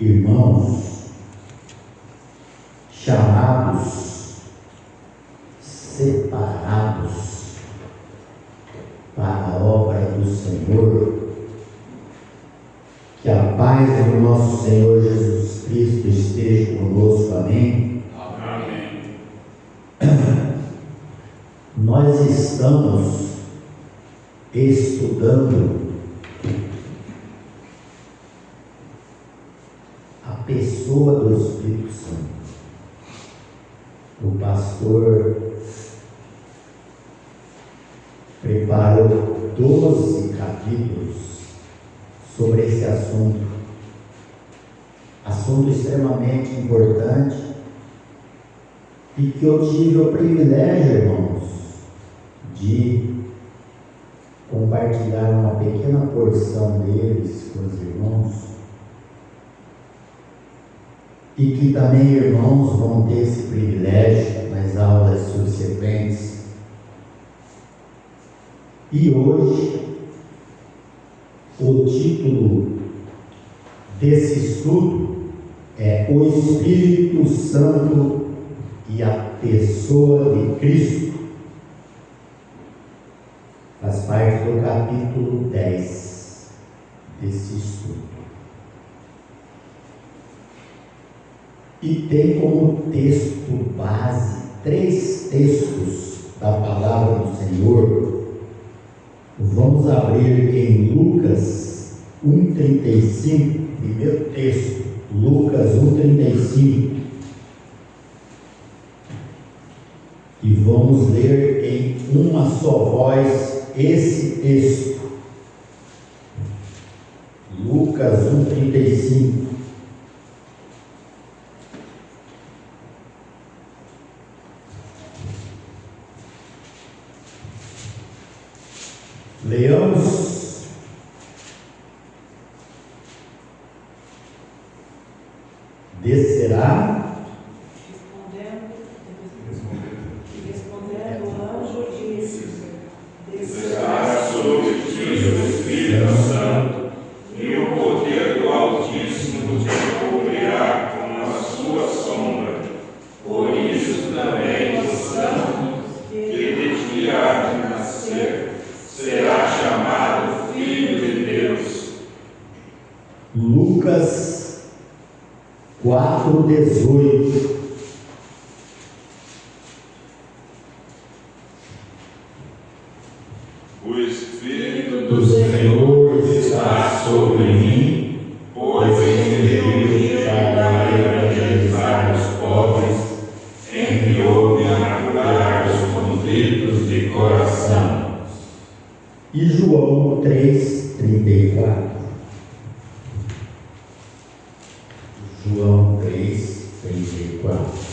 irmãos, chamados, separados para a obra do Senhor, que a paz do nosso Senhor Jesus Cristo esteja conosco, amém? Amém. Nós estamos estudando a pessoa do Espírito Santo. O pastor preparou 12 capítulos sobre esse assunto extremamente importante, e que eu tive o privilégio, irmãos, de compartilhar uma pequena porção deles com os irmãos, e que também irmãos vão ter esse privilégio nas aulas subsequentes. E hoje o título desse estudo é O Espírito Santo e a Pessoa de Cristo. Faz parte do capítulo 10 desse estudo. E tem como texto base 3 textos da Palavra do Senhor. Vamos abrir em Lucas 1,35, primeiro texto, Lucas 1,35, e vamos ler em uma só voz esse texto. Lucas 1,35. Leamos. Descerá. Respondendo, o anjo disse: Descerá sobre ti o Espírito Santo, e o poder do Altíssimo te cobrirá com a sua sombra. Por isso também o Santo que de ti há de nascer será chamado Filho de Deus. Lucas 4,18. O Espírito Do Senhor está sobre mim, pois ele me ungiu para evangelizar os pobres, enviou-me a curar os contritos de coração. e João 3,34. João 3,34.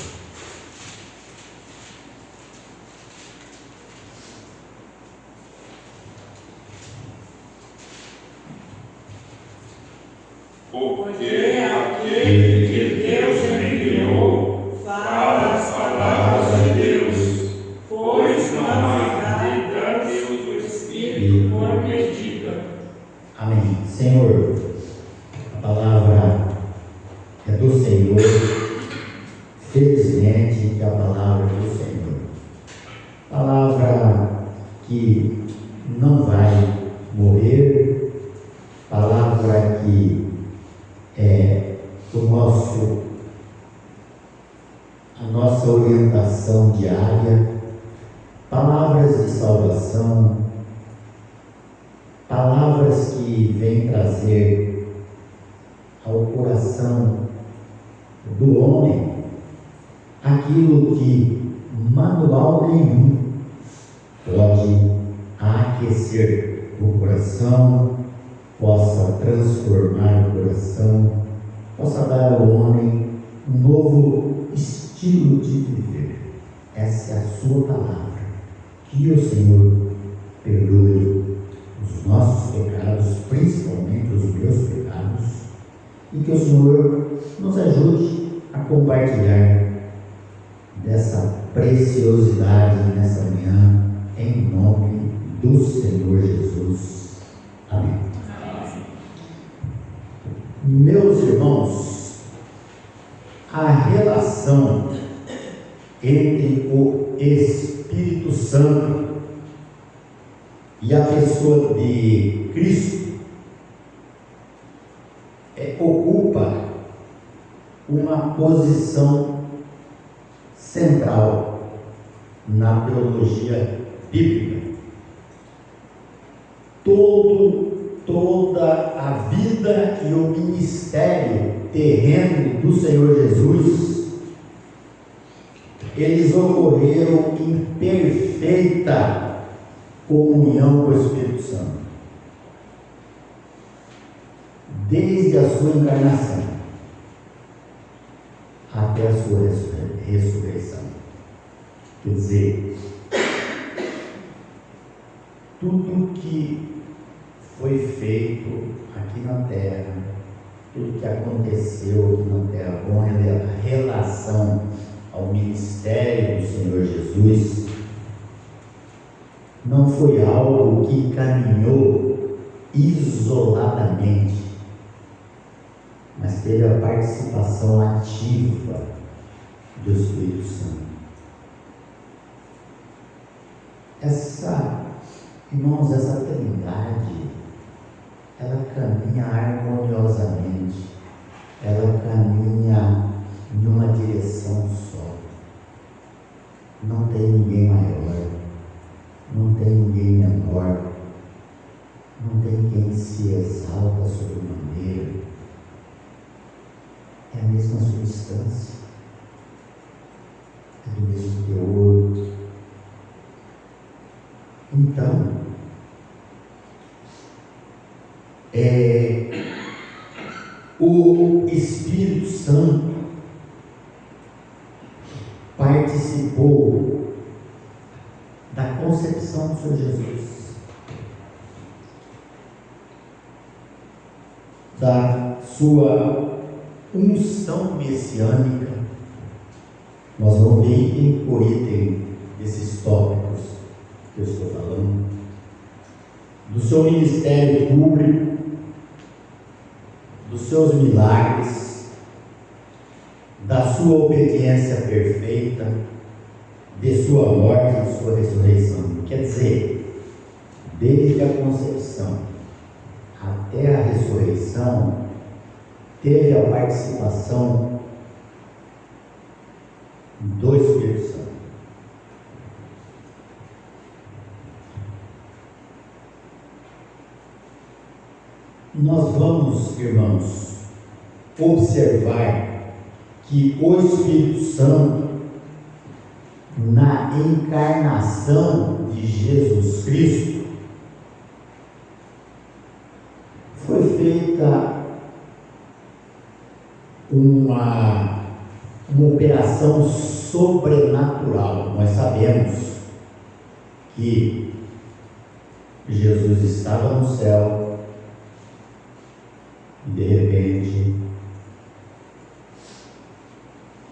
Porque aquele que Deus enviou fala as palavras de Deus, pois não há medida a Deus do Espírito por medida. Amém. Senhor, a palavra é do Senhor. Felizmente que a palavra é do Senhor. Palavra que não vai morrer, palavra que é a nossa orientação diária, palavras de salvação, palavras que vêm trazer ao coração do homem aquilo que manual nenhum pode aquecer o coração, possa transformar o coração, possa dar ao homem um novo estilo de viver. Essa é a sua palavra. Que o Senhor perdoe os nossos pecados, principalmente os meus pecados, e que o Senhor nos ajude a compartilhar dessa preciosidade nessa manhã, em nome do Senhor Jesus. Amém. Meus irmãos, a relação entre o Espírito Santo e a pessoa de Cristo ocupa uma posição central na teologia bíblica. Toda a vida e o ministério terreno do Senhor Jesus, eles ocorreram em perfeita comunhão com o Espírito Santo, desde a sua encarnação até a sua ressurreição. Quer dizer, tudo que foi feito aqui na terra, tudo que aconteceu aqui na terra com relação ao ministério do Senhor Jesus, não foi algo que caminhou isoladamente, mas teve a participação ativa do Espírito Santo. Irmãos, essa trindade, ela caminha harmoniosamente, ela caminha em uma direção só. Não tem ninguém maior, não tem ninguém menor, não tem quem se exalta sobremaneira. É a mesma substância, é do mesmo teor. Então, o Espírito Santo participou da concepção do Senhor Jesus, da sua unção messiânica. Nós vamos ver item por item desses tópicos que eu estou falando, do seu ministério público, dos seus milagres, da sua obediência perfeita, de sua morte e de sua ressurreição. Quer dizer, desde a concepção até a ressurreição, teve a participação do Espírito Santo. Nós vamos, irmãos, observar que o Espírito Santo, na encarnação de Jesus Cristo, foi feita uma operação sobrenatural. Nós sabemos que Jesus estava no céu e de repente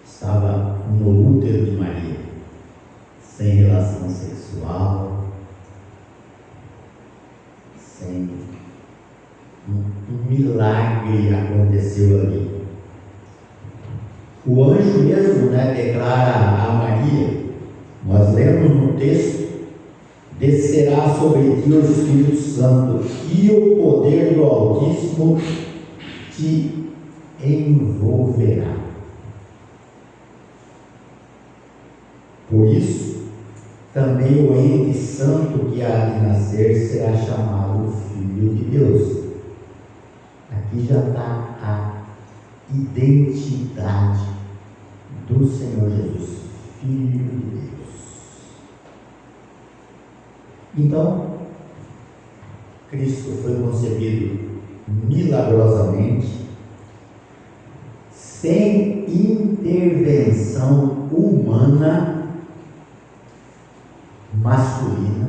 estava no útero de Maria, sem relação sexual, sem um milagre aconteceu ali. O anjo mesmo, declara a Maria, nós lemos no texto: descerá sobre ti o Espírito Santo e o poder do Altíssimo te envolverá. Por isso, também o ente santo que há de nascer será chamado Filho de Deus. Aqui já está a identidade do Senhor Jesus, Filho de Deus. Então, Cristo foi concebido milagrosamente, sem intervenção humana masculina,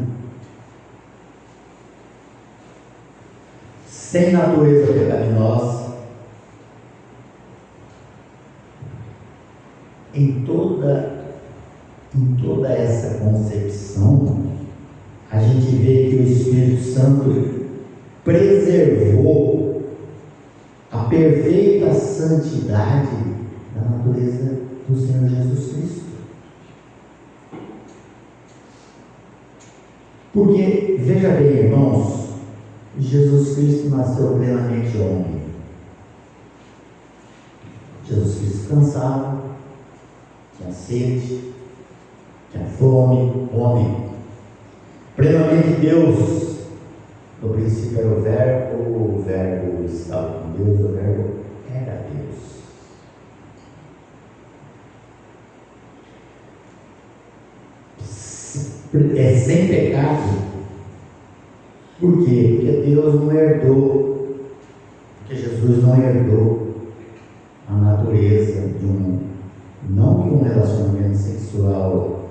sem natureza pecaminosa. Em toda essa concepção, a gente vê que o Espírito Santo preservou a perfeita santidade da natureza do Senhor Jesus Cristo. Porque, veja bem, irmãos, Jesus Cristo nasceu plenamente homem. Jesus Cristo cansado, tinha sede, tinha fome, homem. Plenamente Deus. No princípio era o Verbo estava com Deus, o Verbo era Deus. Sem pecado. Por quê? Porque Deus não herdou, porque Jesus não herdou a natureza de não que um relacionamento sexual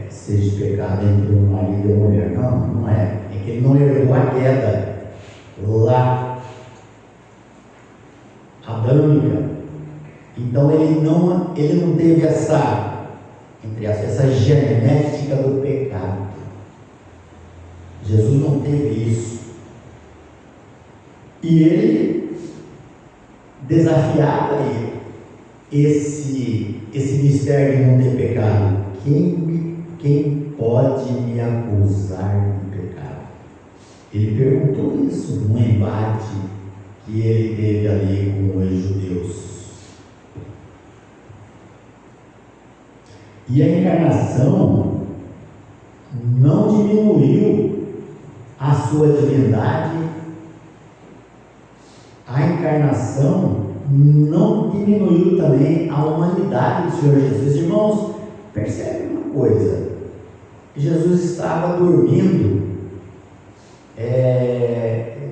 seja pecado entre um marido e uma mulher. Não, não é. É que ele não herdou a queda lá adâmica. Então ele não teve essa genética do pecado. Jesus não teve isso. E ele desafiava esse mistério de não ter pecado. Quem pode me acusar de pecado? Ele perguntou isso num embate que ele teve ali com os judeus. E a encarnação não diminuiu a sua divindade. A encarnação não diminuiu também a humanidade do Senhor Jesus. Irmãos, percebe uma coisa: Jesus estava dormindo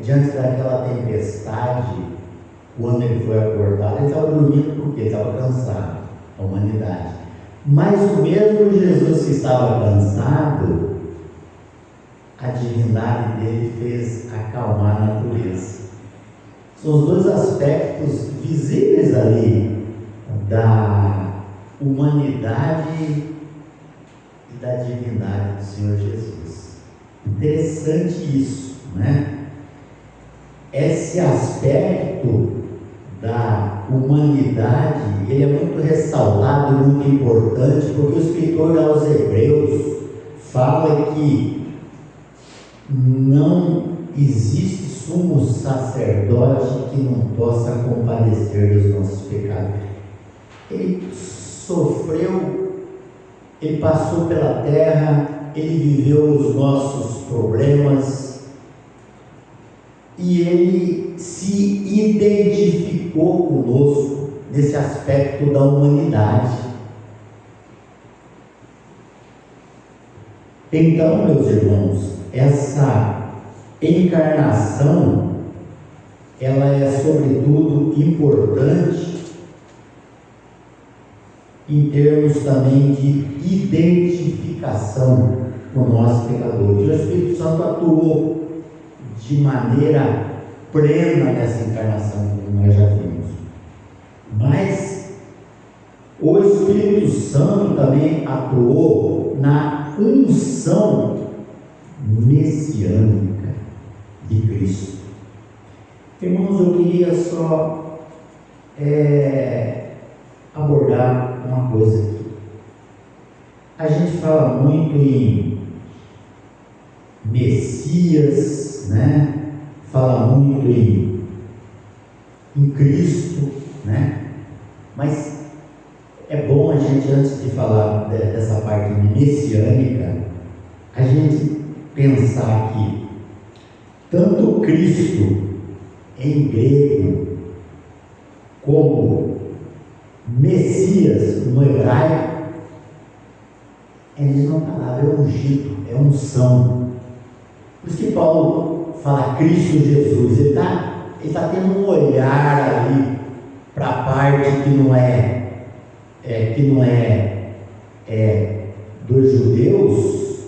diante daquela tempestade. Quando ele foi acordado, ele estava dormindo porque ele estava cansado, a humanidade. Mas o mesmo Jesus que estava cansado, a divindade dele fez acalmar a natureza. São os dois aspectos visíveis ali da humanidade e da divindade do Senhor Jesus. Interessante isso, né? Esse aspecto da humanidade, ele é muito ressaltado, muito importante, porque o escritor aos Hebreus fala que não existe sumo sacerdote que não possa compadecer dos nossos pecados. Ele sofreu, ele passou pela terra, ele viveu os nossos problemas e ele se identificou conosco nesse aspecto da humanidade. Então, meus irmãos, essa encarnação, ela é sobretudo importante em termos também de identificação com nós pecadores. O Espírito Santo atuou de maneira plena nessa encarnação, como nós já vimos. Mas o Espírito Santo também atuou na unção messiânica de Cristo. Irmãos, eu queria só abordar uma coisa aqui. A gente fala muito em Messias, né? Fala muito em Cristo, né? Mas é bom a gente, antes de falar dessa parte messiânica, a gente pensar que tanto Cristo em grego como Messias no hebraico é a mesma palavra, é ungido, é unção. Por isso que Paulo fala Cristo Jesus, ele está tendo um olhar ali para a parte que não é dos judeus,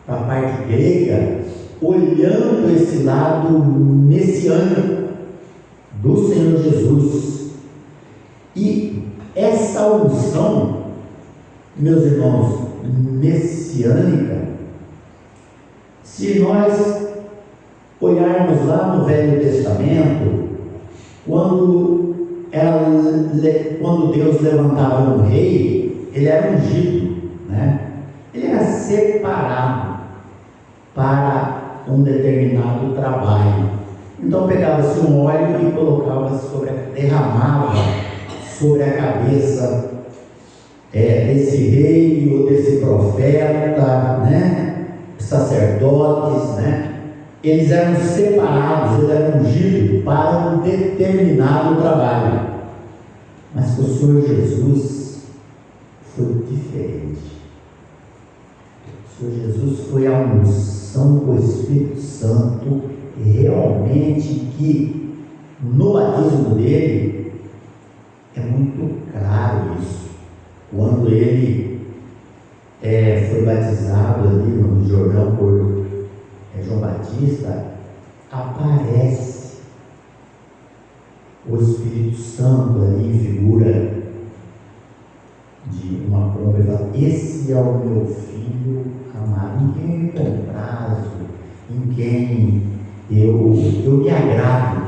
para a parte grega, olhando esse lado messiânico do Senhor Jesus. E essa unção, meus irmãos, messiânica, se nós olharmos lá no Velho Testamento, quando Deus levantava um rei, ele era ungido, né? Ele era separado para um determinado trabalho. Então pegava-se um óleo e derramava sobre a cabeça desse rei ou desse profeta, né? Sacerdotes, né? Eles eram separados, eles eram ungidos para um determinado trabalho. Mas com o Senhor Jesus foi diferente. O Senhor Jesus foi a unção com o Espírito Santo, realmente que no batismo dele é muito claro isso. Quando ele foi batizado ali no Jordão por João Batista, aparece o Espírito Santo ali em figura de uma pomba e fala: esse é o meu filho amado, em quem eu me comprazo, em quem eu me agrado.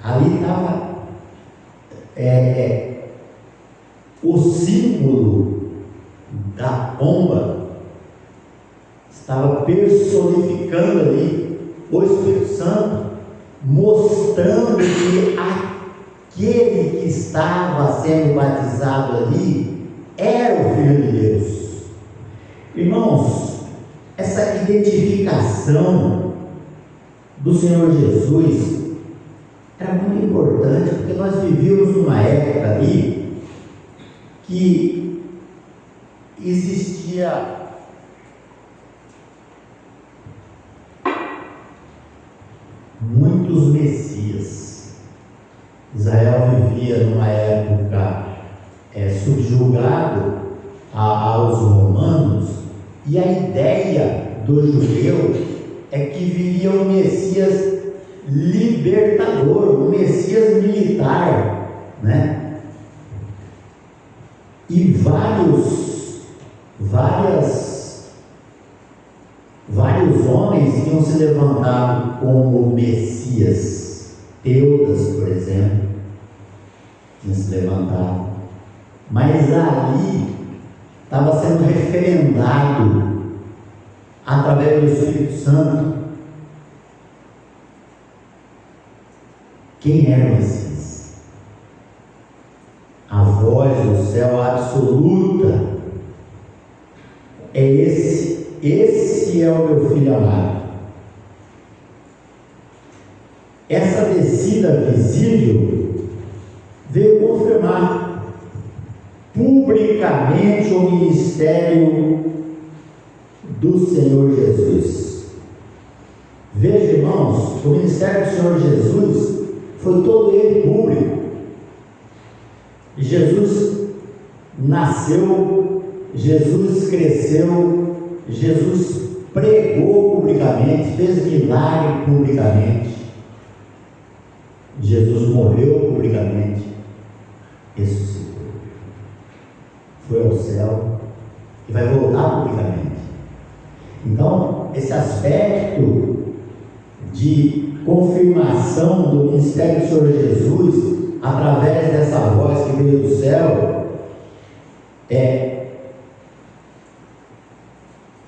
Ali estava o símbolo da pomba, estava personificando ali o Espírito Santo, mostrando que aquele que estava sendo batizado ali era o Filho de Deus. Irmãos, essa identificação do Senhor Jesus era muito importante, porque nós vivíamos numa época ali que existia muitos messias. Israel vivia numa época subjugado aos romanos, e a ideia do judeu é que viria um Messias libertador, um Messias militar, né? E vários homens tinham se levantado como Messias. Teudas, por exemplo, tinha se levantado, mas ali estava sendo referendado através do Espírito Santo quem era o Messias. A voz do céu absoluta é esse é o meu filho amado. Essa descida visível veio confirmar publicamente o ministério do Senhor Jesus. Veja, irmãos, o ministério do Senhor Jesus foi todo ele público. Jesus nasceu, Jesus cresceu, Jesus pregou publicamente, fez milagre publicamente, Jesus morreu publicamente, ressuscitou, foi ao céu e vai voltar publicamente. Então, esse aspecto de confirmação do ministério do Senhor Jesus através dessa voz que veio do céu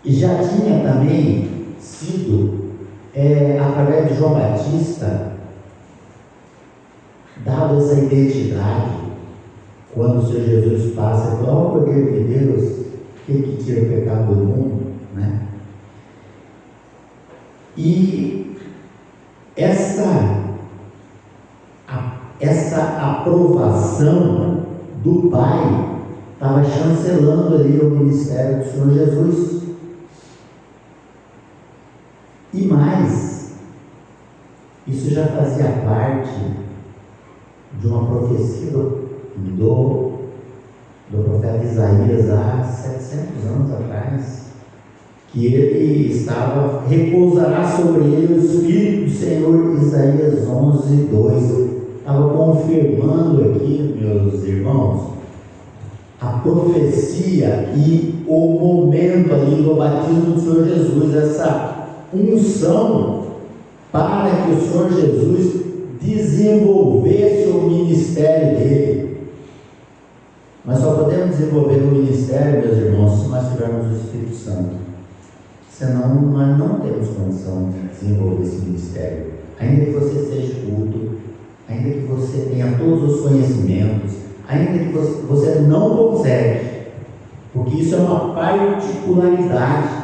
já tinha também sido através de João Batista dado essa identidade. Quando o Senhor Jesus passa e fala: ó Cordeiro de Deus, aquele que tira o pecado do mundo, né? E essa aprovação do Pai estava chancelando ali o ministério do Senhor Jesus. E mais, isso já fazia parte de uma profecia do profeta Isaías há 700 anos atrás, que ele repousará sobre ele o Espírito do Senhor. Isaías 11:2, estava confirmando aqui, meus irmãos, a profecia e o momento ali do batismo do Senhor Jesus, essa unção para que o Senhor Jesus desenvolvesse o ministério dele. Nós só podemos desenvolver o ministério, meus irmãos, se nós tivermos o Espírito Santo. Senão, nós não temos condição de desenvolver esse ministério. Ainda que você seja culto, ainda que você tenha todos os conhecimentos, ainda que você não consegue, porque isso é uma particularidade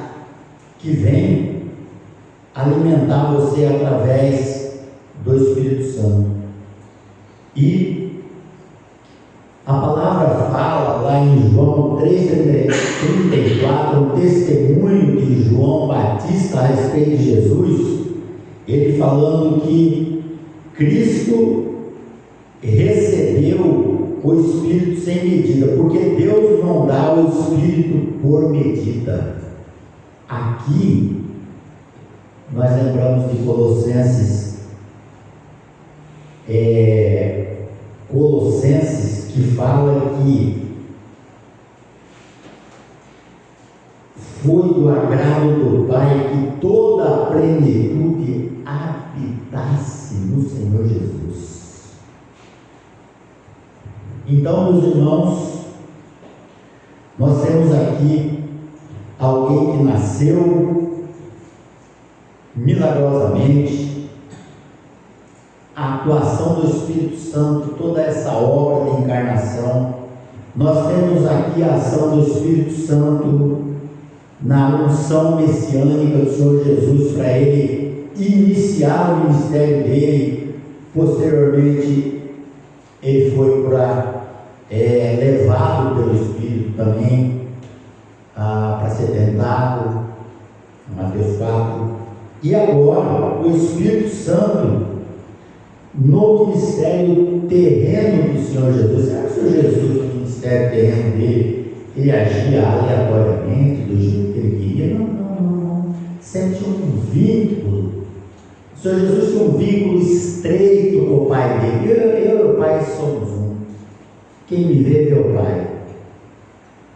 que vem alimentar você através do Espírito Santo. E a palavra fala lá em João 3,34, um testemunho de João Batista a respeito de Jesus, ele falando que Cristo recebeu o Espírito sem medida, porque Deus não dá o Espírito por medida. Aqui nós lembramos de Colossenses, que fala que foi do agrado do Pai que toda a plenitude habitasse no Senhor Jesus. Então, meus irmãos, nós temos aqui alguém que nasceu milagrosamente, a atuação do Espírito Santo, toda essa obra de encarnação. Nós temos aqui a ação do Espírito Santo na unção messiânica do Senhor Jesus, para ele iniciar o ministério dele. Posteriormente ele foi levado pelo Espírito também para ser tentado, Mateus 4. E agora o Espírito Santo no ministério terreno do Senhor Jesus. Será que o Senhor Jesus, no ministério terreno dele, ele agia aleatoriamente do jeito que ele queria? Não. Sempre tinha um vínculo. O Senhor Jesus tinha um vínculo estreito com o Pai dele. Eu e o Pai somos um. Quem me vê, vê o Pai.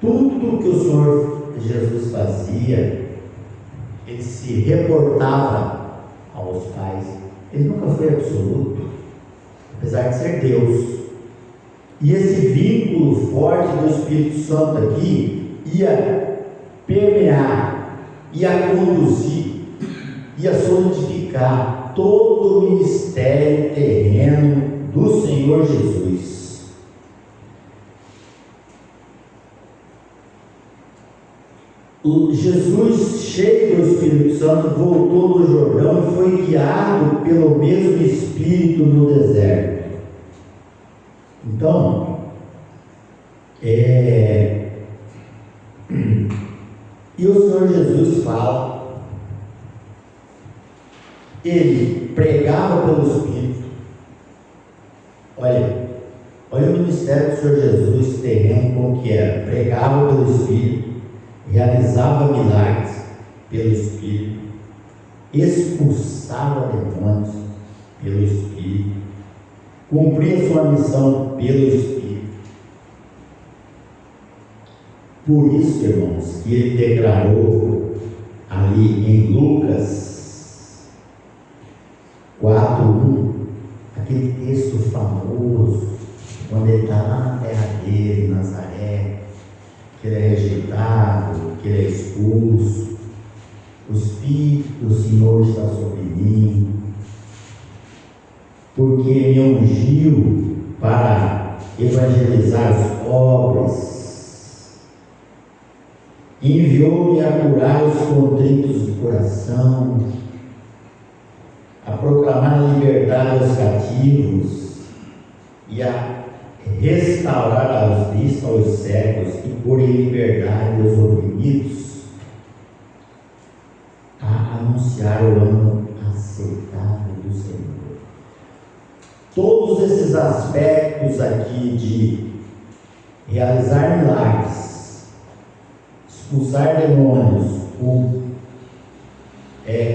Tudo que o Senhor Jesus fazia, ele se reportava aos pais. Ele nunca foi absoluto, apesar de ser Deus. E esse vínculo forte do Espírito Santo aqui ia permear, ia conduzir, ia solidificar todo o ministério terreno do Senhor Jesus. Jesus, cheio do Espírito Santo, voltou do Jordão e foi guiado pelo mesmo Espírito no deserto. Então, e o Senhor Jesus fala, ele pregava pelo Espírito. Olha o ministério do Senhor Jesus terreno, como que era: pregava pelo Espírito, realizava milagres pelo Espírito, expulsava demônios pelo Espírito, cumpria sua missão pelo Espírito. Por isso, irmãos, que ele declarou ali em Lucas 4:1, aquele texto famoso, quando ele está lá na terra dele, Nazaré, que ele é rejeitado, que ele é expulso, o Espírito do Senhor está sobre mim, porque me ungiu para evangelizar os pobres, enviou-me a curar os contritos de coração, a proclamar a liberdade aos cativos e a restaurar aos vistos aos cegos e pôr em liberdade os oprimidos, a anunciar o ano aceitável do Senhor. Todos esses aspectos aqui de realizar milagres, expulsar demônios,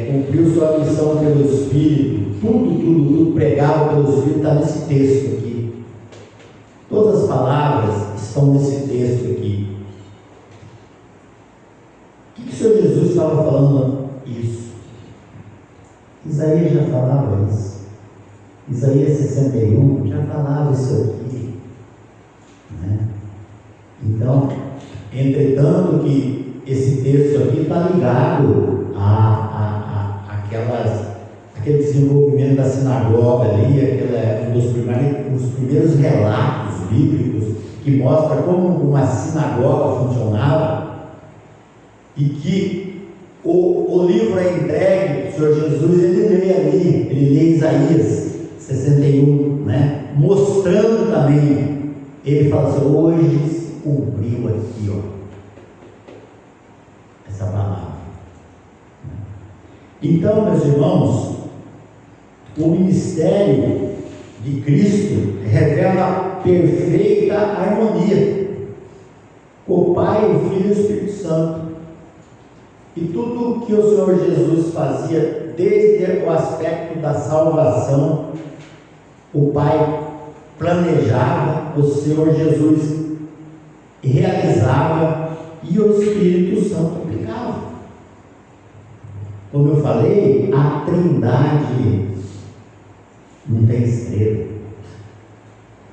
cumpriu sua missão pelo Espírito, tudo pregado pelo Espírito, está nesse texto aqui. Todas as palavras estão nesse texto aqui. O que o Senhor Jesus estava falando isso? Isaías já falava isso. Isaías 61 já falava isso aqui, né? Então, entretanto que esse texto aqui está ligado aquele desenvolvimento da sinagoga ali, um dos primeiros relatos bíblicos que mostra como uma sinagoga funcionava, e que o livro é entregue, o Senhor Jesus, ele lê Isaías 61, né? Mostrando também, ele fala assim, hoje se cumpriu aqui, ó, essa palavra. Então, meus irmãos, o ministério de Cristo revela a perfeita harmonia com o Pai, o Filho e o Espírito Santo. E tudo que o Senhor Jesus fazia, desde o aspecto da salvação, o Pai planejava, o Senhor Jesus realizava e o Espírito Santo aplicava. Como eu falei, a Trindade não tem estrela.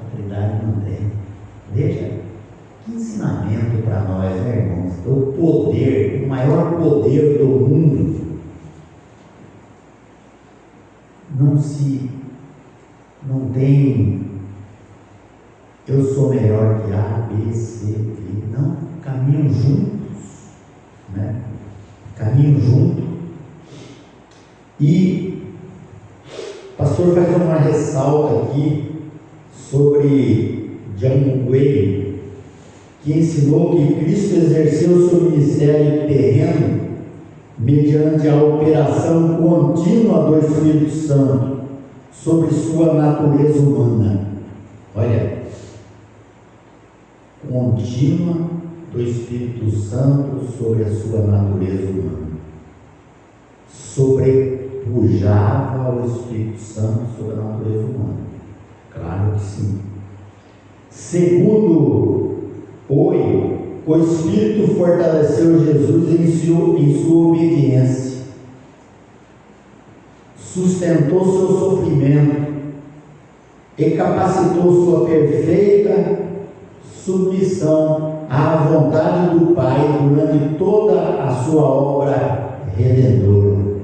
A Trindade não tem. Veja, que ensinamento para nós, né, irmãos? O poder, o maior poder do mundo, não tem, eu sou melhor que A, B, C, D. Não, caminham juntos, né? Caminham juntos. E o pastor faz uma ressalta aqui sobre John Wayne, que ensinou que Cristo exerceu seu ministério terreno mediante a operação contínua do Espírito Santo sobre sua natureza humana. Olha, contínua do Espírito Santo sobre a sua natureza humana. Sobrepujava o Espírito Santo sobre a natureza humana. Claro que sim. Segundo o Espírito fortaleceu Jesus em sua obediência, sustentou seu sofrimento e capacitou sua perfeita submissão à vontade do Pai durante toda a sua obra redentora.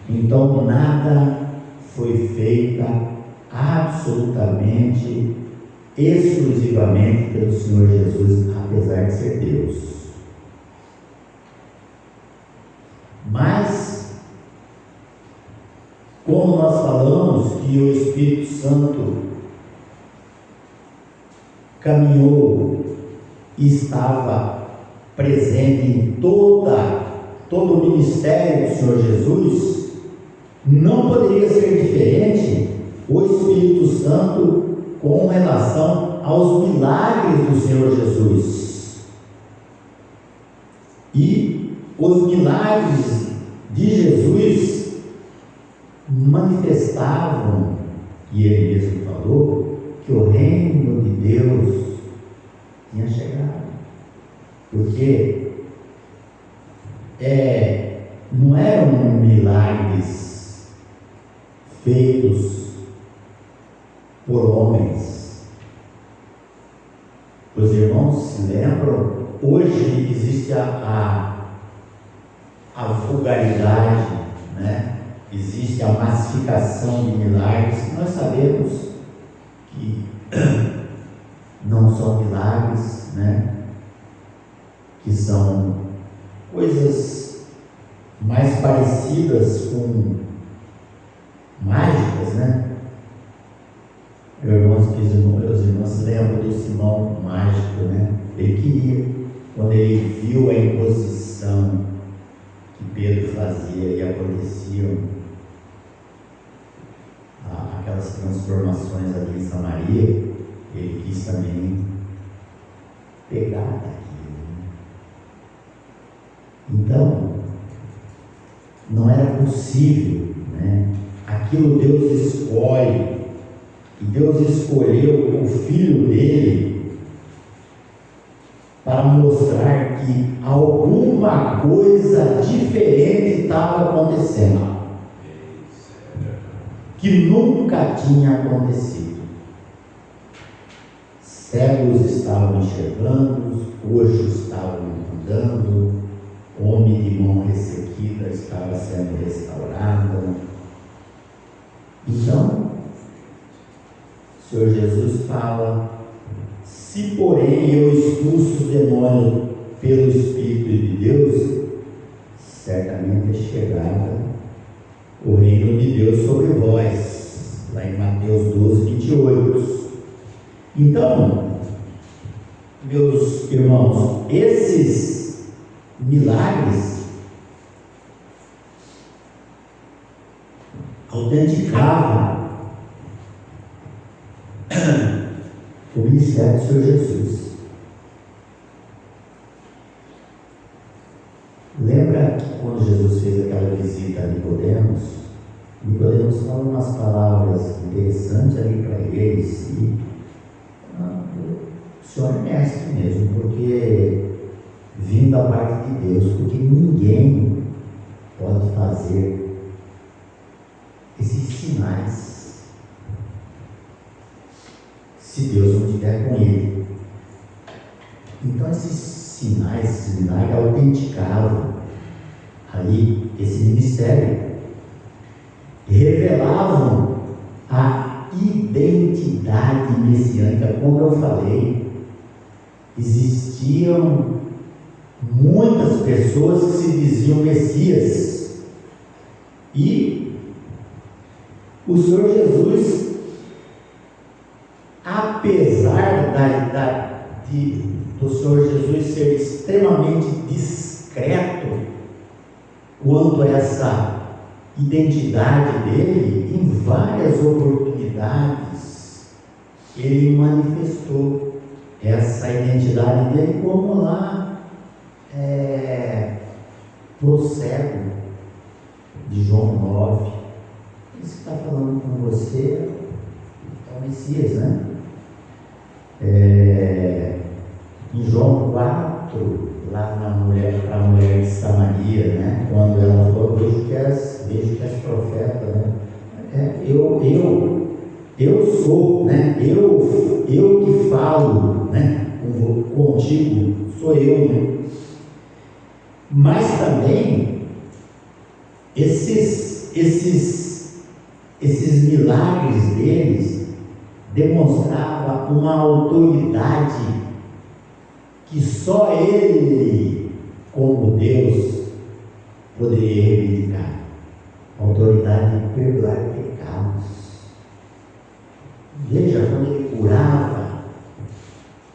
Então nada foi feita absolutamente, exclusivamente pelo Senhor Jesus, apesar de ser Deus. Mas, como nós falamos que o Espírito Santo caminhou e estava presente em todo o ministério do Senhor Jesus, não poderia ser diferente o Espírito Santo com relação aos milagres do Senhor Jesus. E os milagres de Jesus manifestavam, e ele mesmo falou, que o reino de Deus tinha chegado. Porque não eram milagres feitos por homens. Os irmãos se lembram? Hoje existe a vulgaridade, né? Existe a massificação de milagres. Nós sabemos que não são milagres, né? Que são coisas mais parecidas com mágicas, né? Meus irmãos lembram do Simão Mágico, né? Ele queria, quando ele viu a imposição que Pedro fazia e aconteciam aquelas transformações ali em Samaria, ele quis também pegar daquilo. Então, não era possível, né? Aquilo Deus escolhe, e Deus escolheu o Filho dele para mostrar que alguma coisa diferente estava acontecendo. que nunca tinha acontecido. Cegos estavam enxergando, coxos estavam andando, homem de mão ressequida estava sendo restaurado. Então, o Senhor Jesus fala: se porém eu expulso os demônios pelo Espírito de Deus, certamente é chegada o reino de Deus sobre vós, lá em Mateus 12, 28. Então, meus irmãos, esses milagres autenticavam o ministério do Senhor Jesus. Lembra que quando Jesus fez aquela visita a Nicodemos falou umas palavras interessantes ali para eles, e o Senhor é mestre mesmo, porque vindo da parte de Deus, porque ninguém pode fazer esses sinais se Deus não estiver com ele. Então esses sinais, esses milagres autenticavam ali esse ministério, revelavam a identidade messiânica. Como eu falei, existiam muitas pessoas que se diziam Messias, e o Senhor Jesus, apesar do Senhor Jesus ser extremamente discreto quanto a essa identidade dele, em várias oportunidades ele manifestou essa identidade dele, como lá pro cego de João 9. Esse que está falando com você é o Messias, né? Em João 4, lá na a mulher de Samaria, né? Quando ela falou: vejo que és profeta, né? Eu sou, né? Eu que falo, né? Contigo, sou eu, né? Mas também esses milagres deles demonstravam uma autoridade que só ele, como Deus, poderia reivindicar. Autoridade de perdoar pecados. Veja, quando ele curava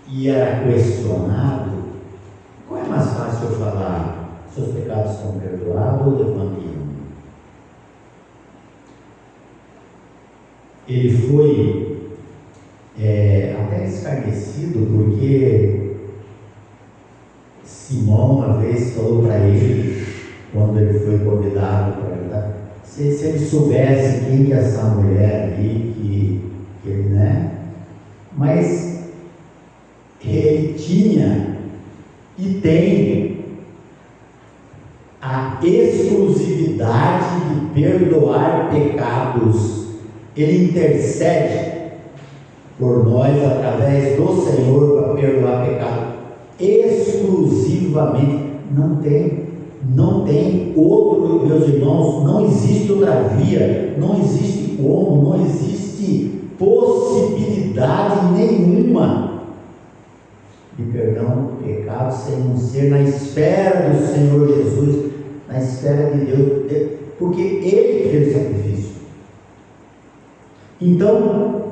e era questionado, qual é mais fácil eu falar? Seus pecados são perdoados ou levante? Ele foi até escarnecido, porque Simão uma vez falou para ele, quando ele foi convidado para ajudar, se ele soubesse quem que é essa mulher ali, que ele, né? Mas ele tinha e tem a exclusividade de perdoar pecados. Ele intercede por nós através do Senhor para perdoar pecado exclusivamente. Não tem outro, meus irmãos, não existe outra via, não existe como, não existe possibilidade nenhuma de perdão do pecado sem não ser na esfera do Senhor Jesus, na esfera de Deus, porque Ele fez o sacrifício. Então,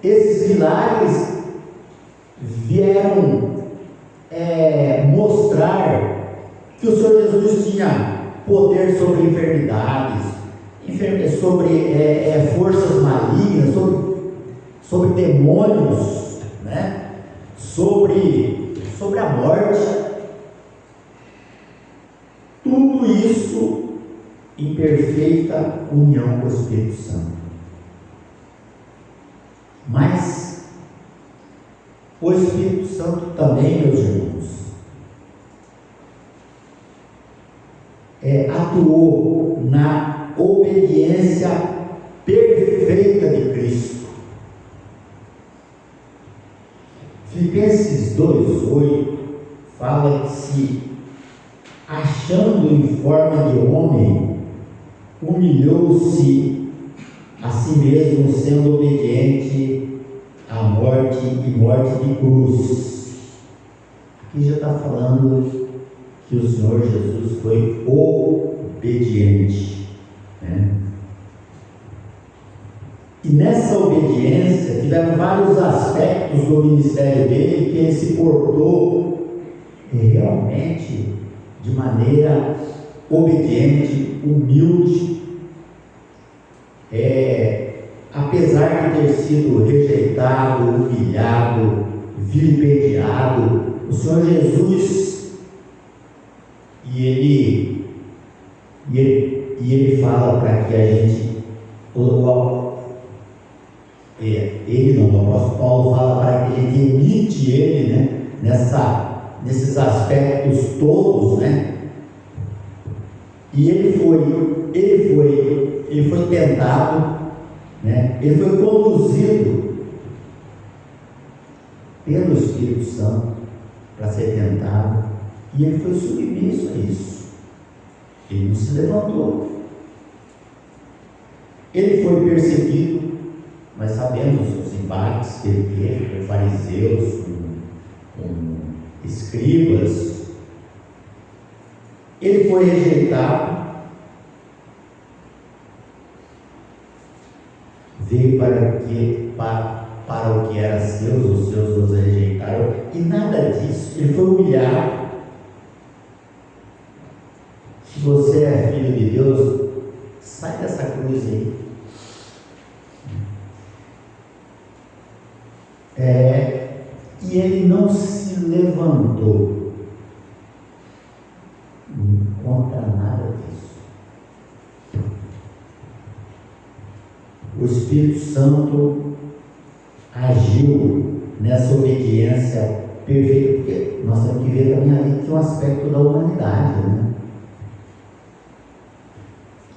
esses milagres vieram mostrar que o Senhor Jesus tinha poder sobre enfermidades, sobre forças malignas, sobre demônios, né? sobre a morte. Tudo isso em perfeita união com o Espírito Santo. Mas o Espírito Santo também, meus irmãos, atuou na obediência perfeita de Cristo. Filipenses 2:8 fala que se, achando em forma de homem, humilhou-se a si mesmo, sendo obediente à morte e morte de cruz. Aqui já está falando que o Senhor Jesus foi obediente, né? E nessa obediência tiveram vários aspectos do ministério dele que ele se portou realmente de maneira obediente, humilde. Apesar de ter sido rejeitado, humilhado, vilipendiado, o Senhor Jesus, e ele fala para que a gente, o apóstolo Paulo fala para que a gente imite ele, né, nesses aspectos todos, né? E ele foi tentado, né? Ele foi conduzido pelo Espírito Santo para ser tentado, e ele foi submisso a isso. Ele não se levantou. Ele foi perseguido, mas sabemos os embates que ele teve com fariseus, com escribas. Ele foi rejeitado, veio para o que era seus, os seus os rejeitaram, e nada disso. Ele foi humilhado. Se você é filho de Deus, sai dessa cruz aí. E ele não se levantou contra nada disso. O Espírito Santo agiu nessa obediência perfeita, porque nós temos que ver também ali que tem um aspecto da humanidade, né?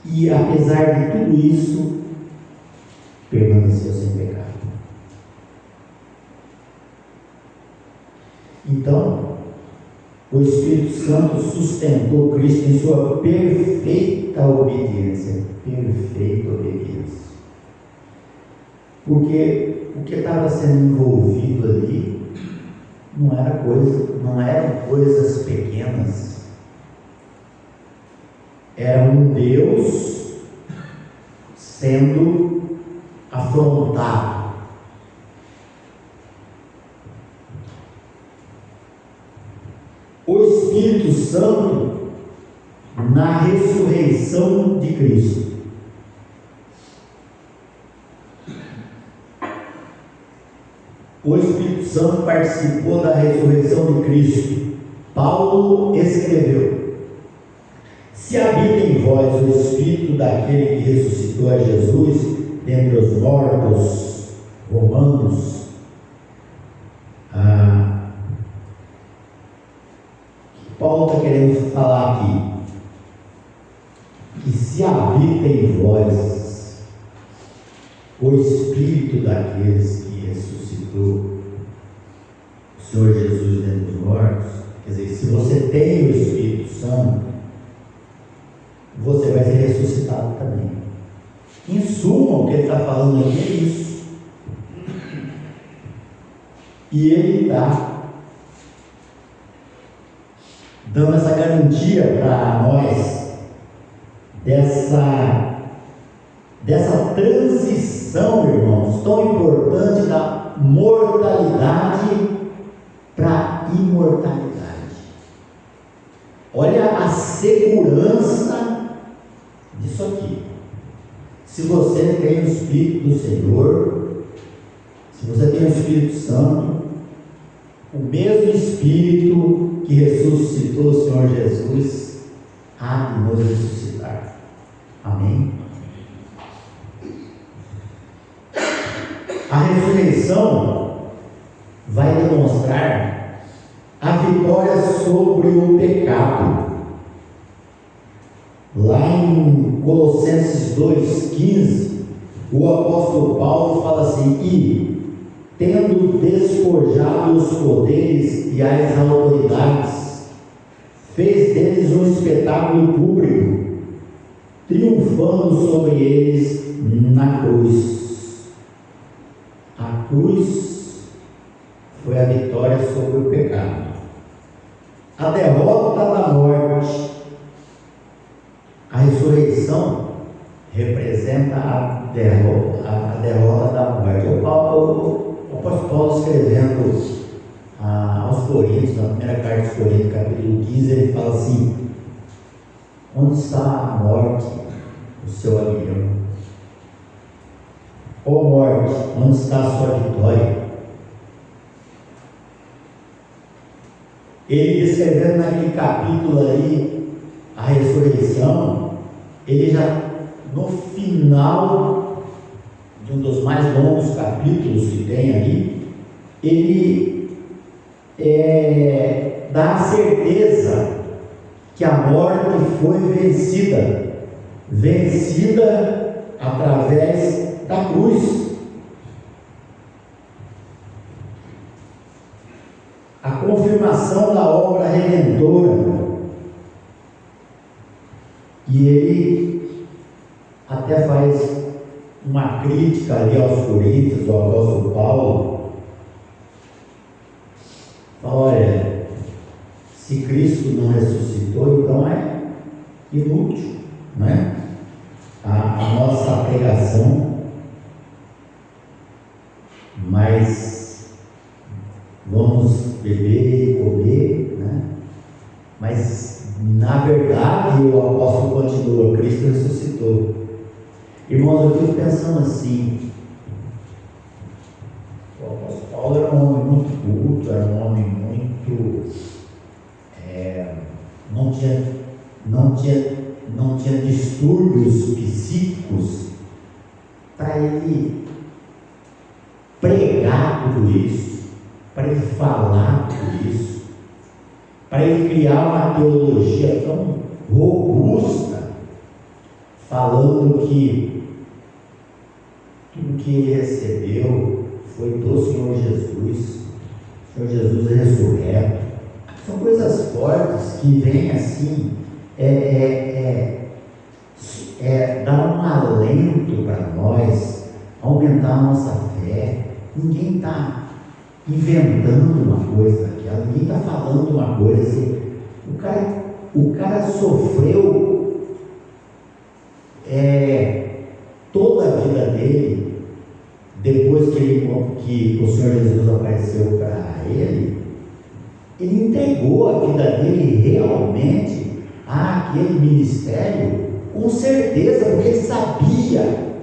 E apesar de tudo isso, permaneceu sem pecado. Então, o Espírito Santo sustentou Cristo em sua perfeita obediência. Perfeita obediência. Porque o que estava sendo envolvido ali não eram coisas pequenas. Era um Deus sendo afrontado. O Espírito Santo na ressurreição de Cristo. O Espírito Santo participou da ressurreição de Cristo. Paulo escreveu: se habita em vós o Espírito daquele que ressuscitou a Jesus dentre os mortos, Romanos, Paulo está querendo falar aqui que se habita em vós o Espírito daqueles que ressuscitou o Senhor Jesus dentre os mortos. Quer dizer, se você tem o Espírito Santo, você vai ser ressuscitado também. Em suma, o que ele está falando aqui é isso. E ele está dando essa garantia para nós dessa transição, irmãos, tão importante da mortalidade para a imortalidade. Olha a segurança disso aqui. Se você tem o Espírito do Senhor, se você tem o Espírito Santo, o mesmo Espírito que ressuscitou o Senhor Jesus há de nos ressuscitar. Amém? A ressurreição vai demonstrar a vitória sobre o pecado. Lá em Colossenses 2,15 o apóstolo Paulo fala assim: e tendo despojado os poderes e as autoridades, fez deles um espetáculo público, triunfando sobre eles na cruz. A cruz foi a vitória sobre o pecado, a derrota da morte. A ressurreição representa a derrota da morte. O apóstolo Paulo, escrevendo aos Coríntios, na primeira carta aos Coríntios, capítulo 15, ele fala assim: onde está a morte, o seu aguilhão? Ó morte, onde está a sua vitória? Ele escrevendo naquele capítulo ali, a ressurreição, ele já no final de um dos mais longos capítulos que tem ali, ele dá a certeza que a morte foi vencida através da cruz. A confirmação da obra redentora. E ele até faz uma crítica ali aos Coríntios, ao apóstolo Paulo. Fala: olha, se Cristo não ressuscitou, então é inútil, né? A nossa pregação, mas vamos beber e comer, né? Mas na verdade o apóstolo continua: Cristo ressuscitou. Irmãos, eu fico pensando assim: o apóstolo Paulo era um homem muito culto, era um homem muito não tinha distúrbios psíquicos para ele pregar tudo isso, para ele falar tudo isso, para ele criar uma teologia tão robusta, falando que tudo que ele recebeu foi do Senhor Jesus, o Senhor Jesus é ressurreto. São coisas fortes que vêm assim, dar um alento para nós, aumentar a nossa fé. Ninguém está inventando uma coisa daquela, ninguém está falando uma coisa assim. O cara sofreu toda a vida dele, depois que o Senhor Jesus apareceu para ele entregou a vida dele realmente àquele ministério, com certeza, porque ele sabia,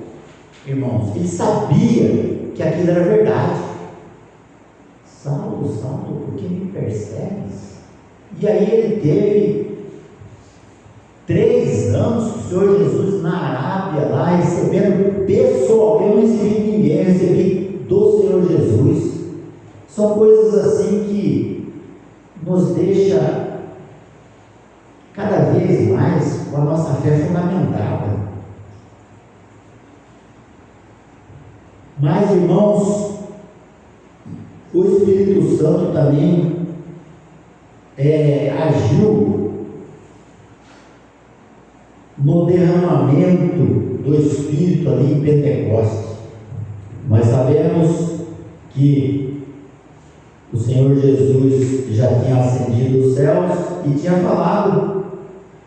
irmãos, ele sabia que aquilo era verdade. Saulo, Saulo, por que me persegues? E aí ele teve 3 anos com o Senhor Jesus na Arábia, lá recebendo pessoalmente. Eu não recebi de ninguém, eu recebi do Senhor Jesus. São coisas assim que nos deixa cada vez mais com a nossa fé fundamentada. Mas, irmãos, o Espírito Santo também agiu no derramamento do Espírito ali em Pentecostes. Nós sabemos que o Senhor Jesus já tinha ascendido os céus e tinha falado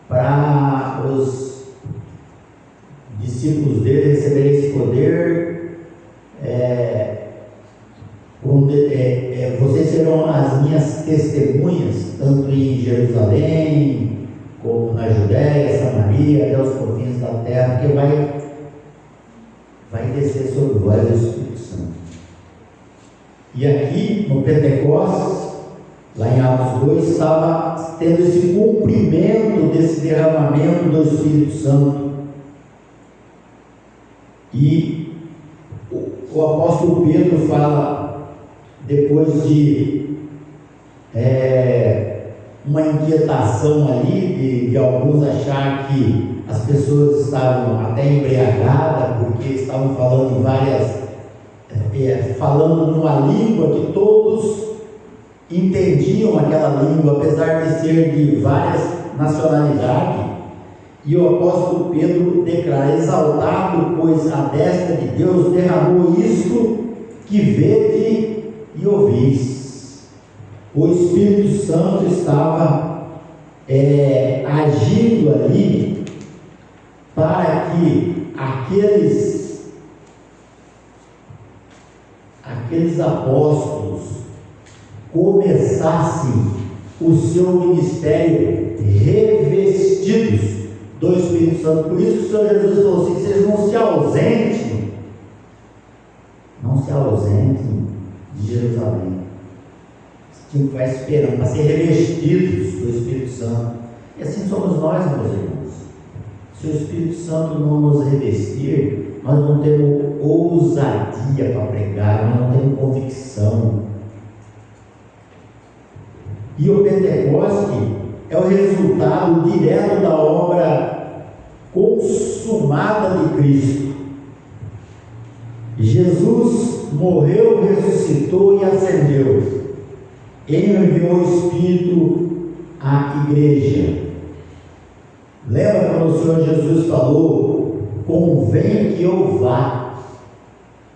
para os discípulos dele receberem esse poder. Vocês serão as minhas testemunhas, tanto em Jerusalém, como na Judéia, Samaria, até os confins da terra, porque vai descer sobre vós o Espírito Santo. E aqui no Pentecostes, lá em Atos 2, estava tendo esse cumprimento desse derramamento do Espírito Santo. E o apóstolo Pedro fala, depois de uma inquietação ali de alguns achar que as pessoas estavam até embriagadas porque estavam falando falando numa língua que todos entendiam aquela língua, apesar de ser de várias nacionalidades. E o apóstolo Pedro declara: exaltado, pois a destra de Deus derramou isto que vede e ouvis. O Espírito Santo estava agindo ali para que aqueles apóstolos começassem o seu ministério revestidos do Espírito Santo. Por isso o Senhor Jesus falou assim: vocês não se ausentem de Jerusalém. Vocês tinham que ficar esperando para ser revestidos do Espírito Santo. E assim somos nós, meus irmãos. Se o Espírito Santo não nos revestir, nós não temos ousadia para pregar, nós não temos convicção. E o Pentecoste é o resultado direto da obra consumada de Cristo. Jesus morreu, ressuscitou e ascendeu. Ele enviou o Espírito à igreja. Lembra quando o Senhor Jesus falou: convém que eu vá,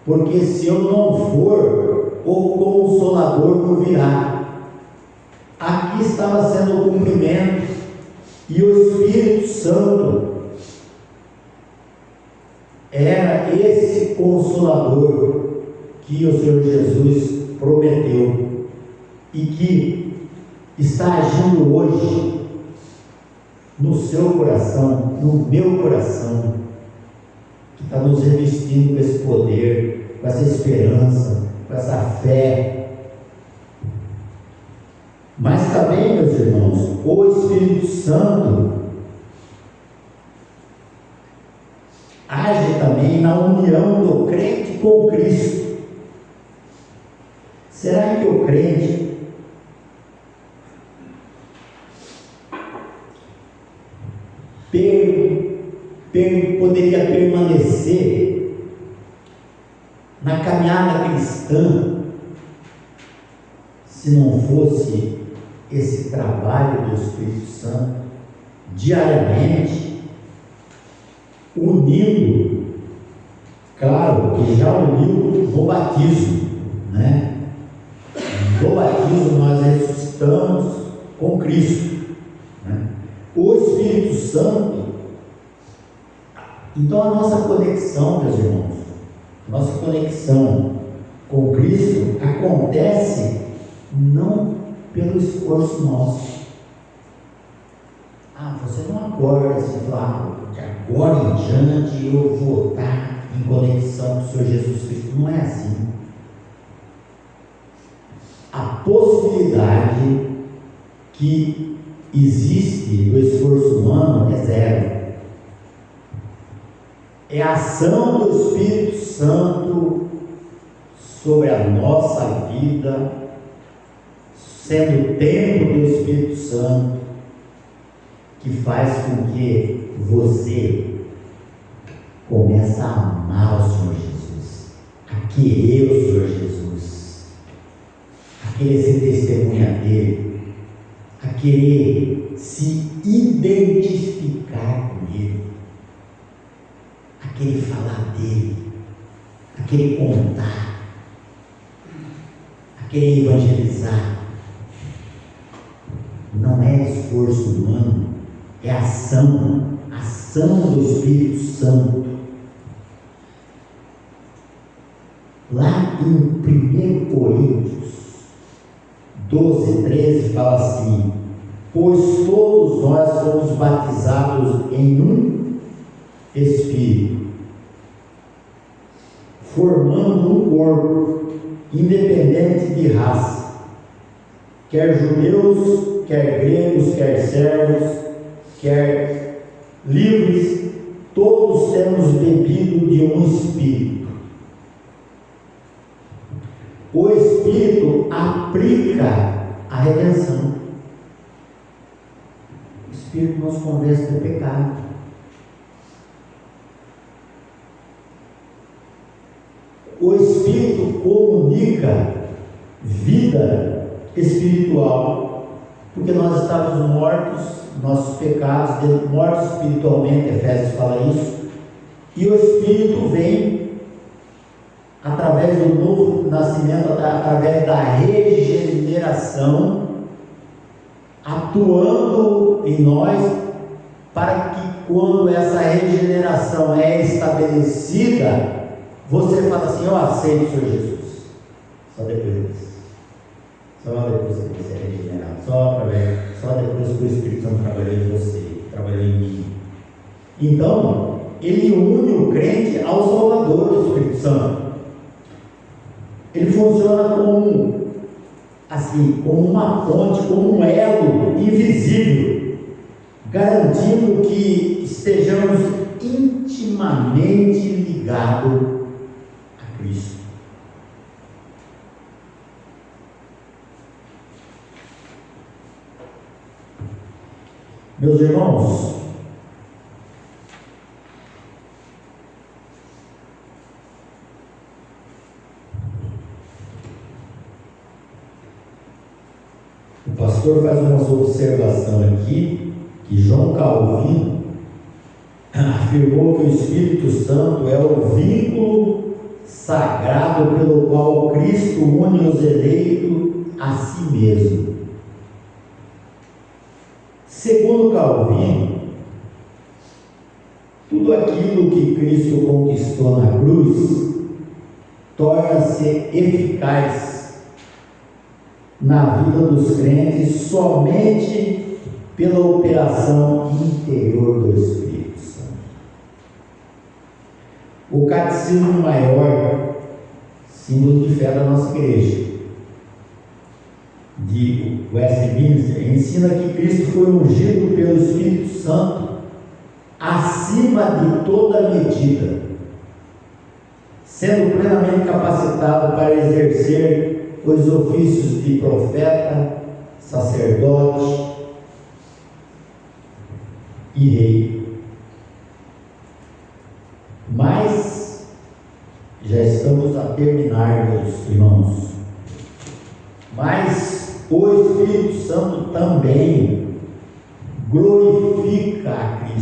porque se eu não for, o Consolador não virá. Aqui estava sendo o cumprimento, e o Espírito Santo era esse Consolador que o Senhor Jesus prometeu e que está agindo hoje no seu coração, no meu coração, que está nos revestindo com esse poder, com essa esperança, com essa fé. Mas também, meus irmãos, o Espírito Santo age também na união do crente com Cristo. Será que o crente poderia permanecer na caminhada cristã se não fosse esse trabalho do Espírito Santo diariamente, unindo, claro que já uniu no batismo, né? No batismo nós ressuscitamos com Cristo, né? O Espírito Santo. Então a nossa conexão, meus irmãos, nossa conexão com Cristo acontece não pelo esforço nosso. Você não acorda assim e fala: de agora em diante eu vou estar em conexão com o Senhor Jesus Cristo. Não é assim. A possibilidade que existe do esforço humano é zero. É a ação do Espírito Santo sobre a nossa vida, sendo o templo do Espírito Santo, que faz com que você comece a amar o Senhor Jesus, a querer o Senhor Jesus, a querer ser testemunha dele, a querer se identificar com ele, a querer falar dele, a querer contar, a querer evangelizar. Não é esforço humano, é ação do Espírito Santo. Lá em 1 Coríntios 12:13 fala assim: pois todos nós somos batizados em um Espírito, formando um corpo, independente de raça, quer judeus, quer gregos, quer servos, quer livres, todos temos bebido de um Espírito. O Espírito aplica a redenção. Espírito nos convence do pecado. O Espírito comunica vida espiritual, porque nós estávamos mortos, nossos pecados, mortos espiritualmente, Efésios fala isso, e o Espírito vem através do novo nascimento, através da regeneração, atuando em nós, para que quando essa regeneração é estabelecida, você fala assim: eu aceito o Senhor Jesus. Só depois disso. Só depois que você é regenerado. Só depois que o Espírito Santo trabalhou em você, trabalhou em mim. Então, ele une o crente ao Salvador, o Espírito Santo. Ele funciona como uma ponte, como um elo invisível, garantindo que estejamos intimamente ligados a Cristo. Meus irmãos, o pastor faz uma observação aqui, que João Calvino afirmou que o Espírito Santo é o vínculo sagrado pelo qual Cristo une os eleitos a si mesmo. Segundo Calvino, tudo aquilo que Cristo conquistou na cruz torna-se eficaz na vida dos crentes somente pela operação interior do Espírito Santo. O Catecismo Maior, símbolo de fé da nossa igreja, de Westminster, ensina que Cristo foi ungido pelo Espírito Santo acima de toda medida, sendo plenamente capacitado para exercer os ofícios de profeta, sacerdote e rei. Mas já estamos a terminar, meus irmãos. Mas o Espírito Santo também glorifica a Cristo.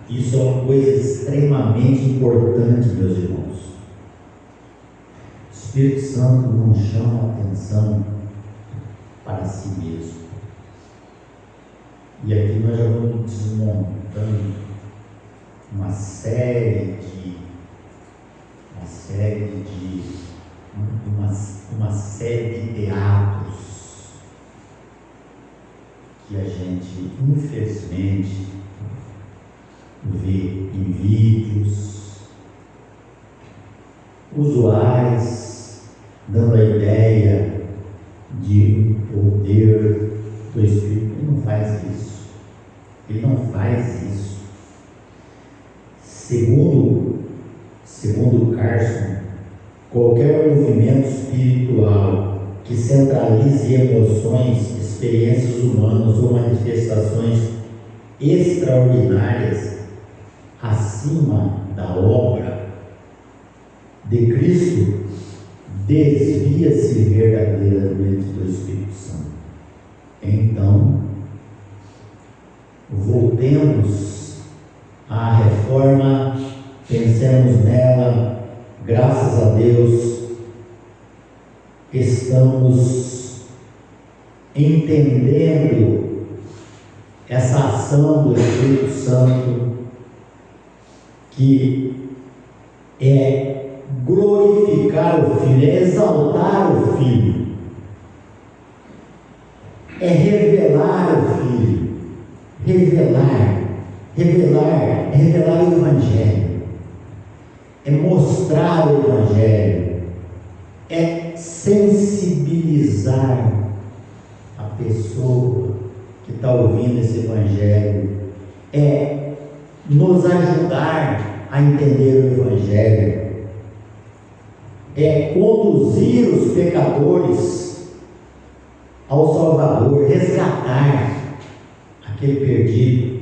E isso é uma coisa extremamente importante, meus irmãos. O Espírito Santo não chama a atenção para si mesmo. E aqui nós já vamos desmontando uma série de teatros que a gente, infelizmente, vê em vídeos usuais, dando a ideia de um poder do Espírito. Ele não faz isso. Ele não faz isso. Segundo Carson, qualquer movimento espiritual que centralize emoções, experiências humanas ou manifestações extraordinárias acima da obra de Cristo, desvia-se verdadeiramente do Espírito Santo. Então, voltemos à reforma, pensemos nela. Graças a Deus, estamos entendendo essa ação do Espírito Santo, que é glorificar o Filho, é exaltar o Filho, é revelar o Filho, revelar o Evangelho, é mostrar o Evangelho, é sensibilizar a pessoa que está ouvindo esse Evangelho, é nos ajudar a entender o Evangelho, é conduzir os pecadores ao Salvador, resgatar aquele perdido.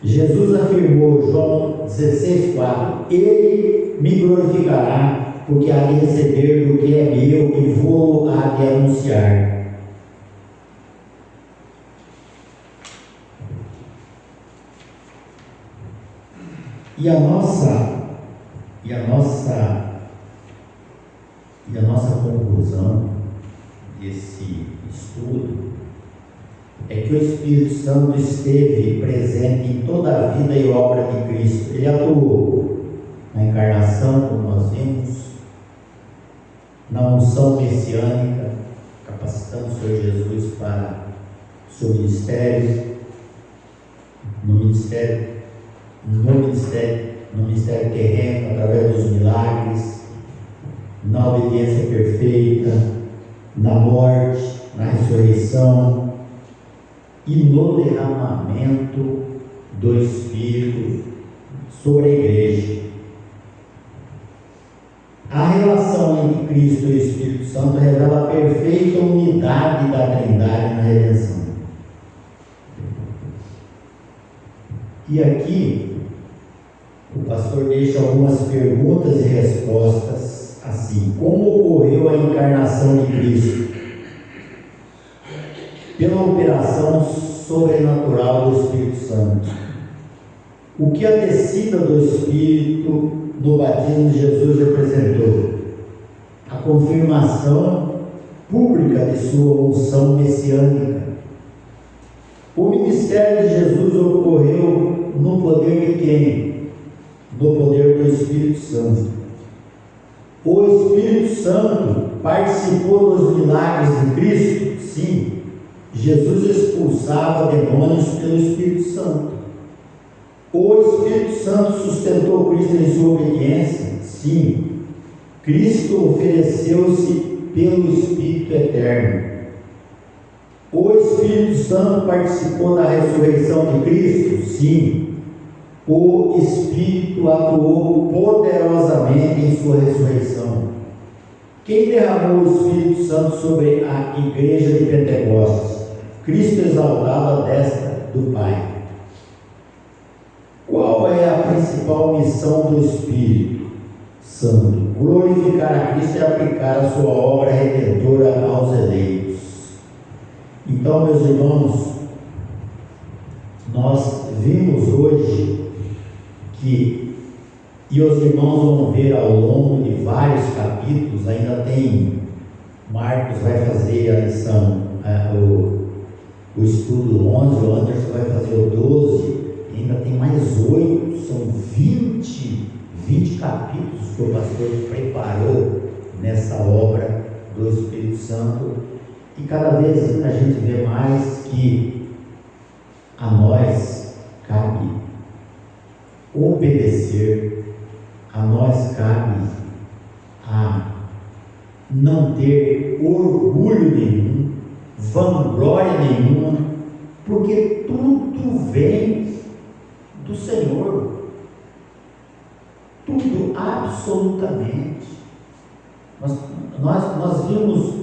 Jesus afirmou, João 16,4: Ele me glorificará, porque há de receber do que é meu e vou há de anunciar. E a nossa conclusão desse estudo é que o Espírito Santo esteve presente em toda a vida e obra de Cristo. Ele atuou na encarnação, como nós vimos, na unção messiânica, capacitando o Senhor Jesus para o seu ministério, no ministério terreno, através dos milagres, na obediência perfeita, na morte, na ressurreição e no derramamento do Espírito sobre a igreja. A relação entre Cristo e o Espírito Santo revela a perfeita unidade da Trindade na redenção. E aqui o pastor deixa algumas perguntas e respostas assim: como ocorreu a encarnação de Cristo? Pela operação sobrenatural do Espírito Santo. O que a descida do Espírito no batismo de Jesus representou? A confirmação pública de sua unção messiânica. O ministério de Jesus ocorreu no poder de quem? No poder do Espírito Santo. O Espírito Santo participou dos milagres de Cristo? Sim. Jesus expulsava demônios pelo Espírito Santo. O Espírito Santo sustentou Cristo em sua obediência? Sim. Cristo ofereceu-se pelo Espírito Eterno. O Espírito Santo participou da ressurreição de Cristo? Sim. O Espírito atuou poderosamente em sua ressurreição. Quem derramou o Espírito Santo sobre a igreja de Pentecostes? Cristo exaltado à destra do Pai. Qual é a principal missão do Espírito Santo? Glorificar a Cristo e aplicar a sua obra redentora aos eleitos. Então, meus irmãos, nós vimos hoje que, e os irmãos vão ver ao longo de vários capítulos, ainda tem, Marcos vai fazer a lição, o estudo 11, o Anderson vai fazer o 12, e ainda tem mais 8, são 20 capítulos que o pastor preparou nessa obra do Espírito Santo, e cada vez a gente vê mais que a nós cabe obedecer, a nós cabe a não ter orgulho nenhum, vanglória nenhuma, porque tudo vem do Senhor, tudo, absolutamente. Nós vimos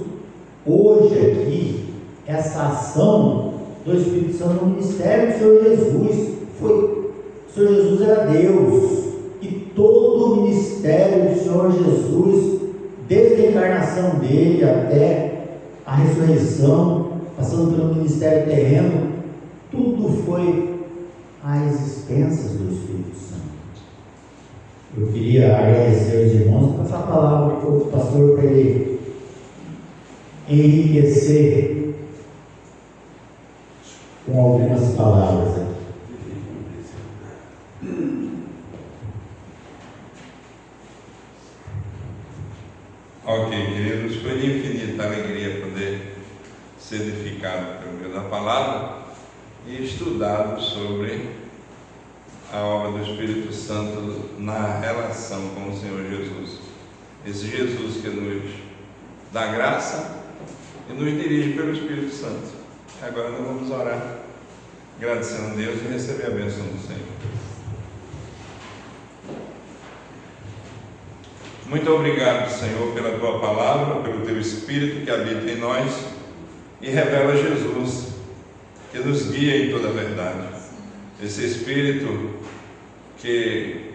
hoje aqui essa ação do Espírito Santo no ministério do Senhor Jesus. O Senhor Jesus era Deus, e todo o ministério do Senhor Jesus, desde a encarnação dele até a ressurreição, passando pelo ministério terreno, tudo foi às expensas do Espírito Santo. Eu queria agradecer aos irmãos e passar a palavra para o pastor, para ele enriquecer com algumas palavras aqui. Ok, queridos, foi de infinita alegria poder ser edificado pelo meio da palavra e estudado sobre a obra do Espírito Santo na relação com o Senhor Jesus. Esse Jesus que nos dá graça e nos dirige pelo Espírito Santo. Agora nós vamos orar, agradecendo a Deus e receber a bênção do Senhor. Muito obrigado, Senhor, pela Tua palavra, pelo Teu Espírito que habita em nós e revela Jesus, que nos guia em toda a verdade. Esse Espírito que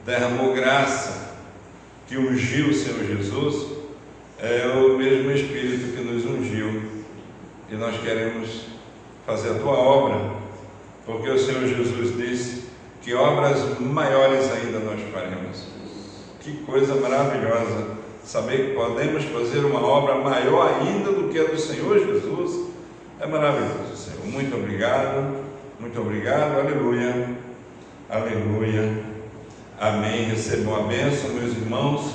derramou graça, que ungiu o Senhor Jesus, é o mesmo Espírito que nos ungiu. E nós queremos fazer a Tua obra, porque o Senhor Jesus disse que obras maiores ainda nós faremos. Que coisa maravilhosa saber que podemos fazer uma obra maior ainda do que a do Senhor Jesus. É maravilhoso, Senhor. Muito obrigado, aleluia, aleluia, amém. Recebam a bênção, meus irmãos,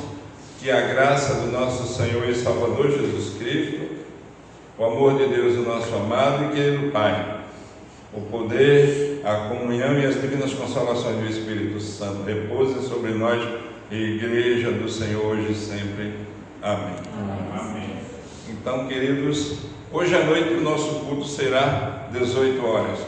que a graça do nosso Senhor e Salvador Jesus Cristo, o amor de Deus, o nosso amado e querido Pai, o poder, a comunhão e as divinas consolações do Espírito Santo repousem sobre nós, Igreja do Senhor, hoje e sempre. Amém. Amém. Então, queridos, hoje à noite o nosso culto será 18 horas.